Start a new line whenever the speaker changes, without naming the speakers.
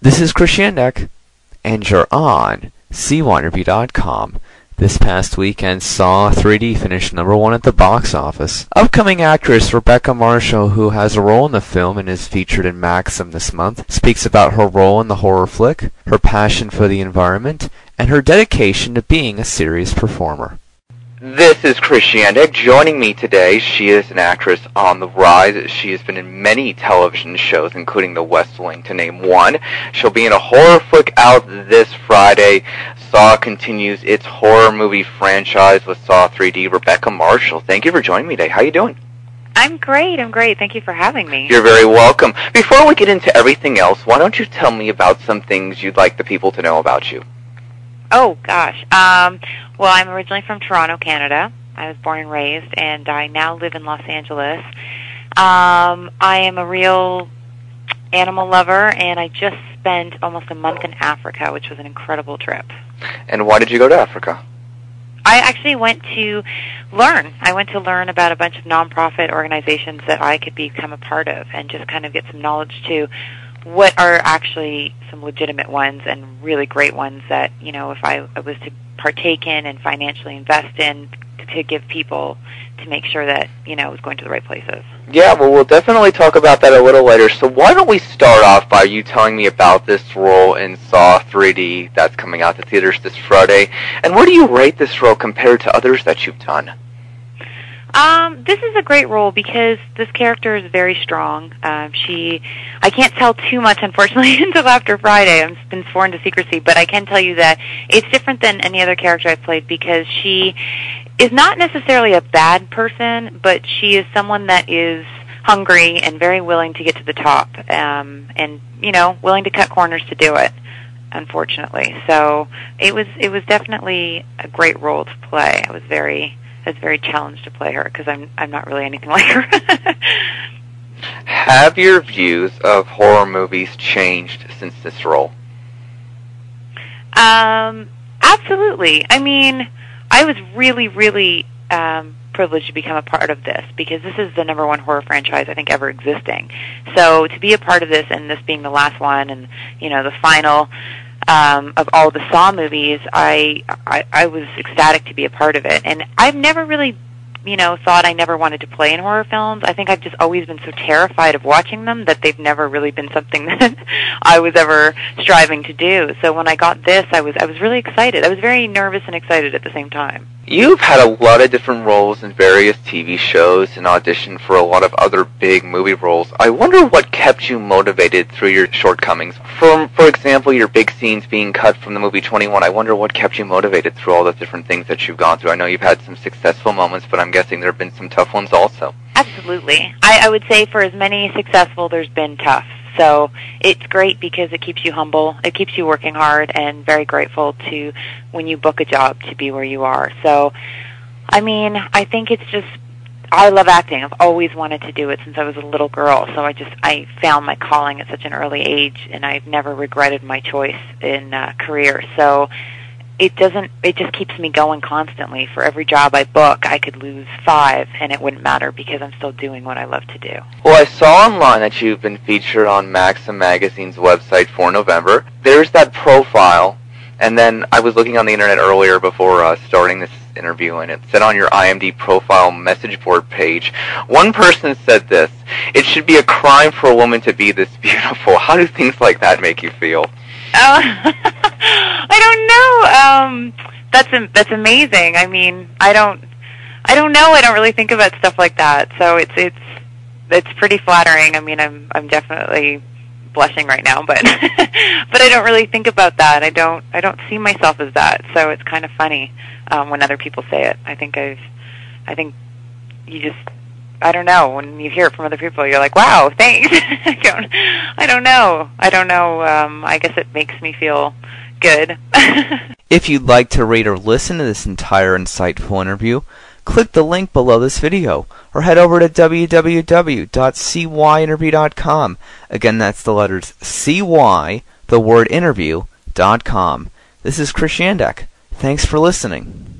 This is Chris Yandek, and you're on CYinterview.com. This past weekend saw 3D finish #1 at the box office. Upcoming actress Rebecca Marshall, who has a role in the film and is featured in Maxim this month, speaks about her role in the horror flick, her passion for the environment, and her dedication to being a serious performer. This is Chris Yandek. Joining me today, she is an actress on the rise. She has been in many television shows, including The West Wing, to name one. She'll be in a horror flick out this Friday. Saw continues its horror movie franchise with Saw 3D. Rebecca Marshall, thank you for joining me today. How you doing?
I'm great. Thank you for having me.
You're very welcome. Before we get into everything else, why don't you tell me about some things you'd like the people to know about you?
Oh, gosh. Well, I'm originally from Toronto, Canada. I was born and raised, and I now live in Los Angeles. I am a real animal lover, and I just spent almost a month in Africa, which was an incredible trip.
And why did you go to Africa?
I actually went to learn. I went to learn about a bunch of nonprofit organizations that I could become a part of and just kind of get some knowledge to what are actually some legitimate ones and really great ones that, you know, if I was to partake in and financially invest in to give people to make sure that, you know, it was going to the right places.
Yeah, well, we'll definitely talk about that a little later. So why don't we start off by you telling me about this role in Saw 3D that's coming out to theaters this Friday, and where do you rate this role compared to others that you've done?
This is a great role because this character is very strong. I can't tell too much, unfortunately, until after Friday. I've been sworn to secrecy, but I can tell you that it's different than any other character I've played because she is not necessarily a bad person, but she is someone that is hungry and very willing to get to the top, and, you know, willing to cut corners to do it, unfortunately. So it was definitely a great role to play. I was very challenged to play her because I'm not really anything like her.
Have your views of horror movies changed since this role?
Absolutely. I mean, I was really privileged to become a part of this because this is the #1 horror franchise I think ever existing. So to be a part of this and this being the last one and, you know, the final of all the Saw movies, I was ecstatic to be a part of it. And I've never really, you know, thought I never wanted to play in horror films. I think I've just always been so terrified of watching them that they've never really been something that I was ever striving to do. So when I got this, I was really excited. I was very nervous and excited at the same time.
You've had a lot of different roles in various TV shows and auditioned for a lot of other big movie roles. I wonder what kept you motivated through your shortcomings. For example, your big scenes being cut from the movie 21, I wonder what kept you motivated through all the different things that you've gone through. I know you've had some successful moments, but I'm guessing there have been some tough ones also.
Absolutely. I would say for as many successful, there's been tough. So it's great because it keeps you humble, it keeps you working hard, and very grateful to, when you book a job, to be where you are. So, I mean, I think it's just, I love acting. I've always wanted to do it since I was a little girl. So I found my calling at such an early age, and I've never regretted my choice in career. So it just keeps me going constantly. For every job I book, I could lose 5, and it wouldn't matter because I'm still doing what I love to do.
Well, I saw online that you've been featured on Maxim magazine's website for November. There's that profile, and then I was looking on the internet earlier before starting this interview, and it said on your IMDb profile message board page, one person said this: "It should be a crime for a woman to be this beautiful." How do things like that make you feel?
I don't know. That's amazing. I mean, I don't know. I don't really think about stuff like that. So it's pretty flattering. I mean, I'm definitely blushing right now, but but I don't really think about that. I don't see myself as that. So it's kind of funny when other people say it. I think you just, I don't know, when you hear it from other people, you're like, wow, thanks. I don't know. I guess it makes me feel good.
If you'd like to read or listen to this entire insightful interview, click the link below this video, or head over to www.cyinterview.com. Again, that's the letters CY, the word interview.com. This is Chris Yandek. Thanks for listening.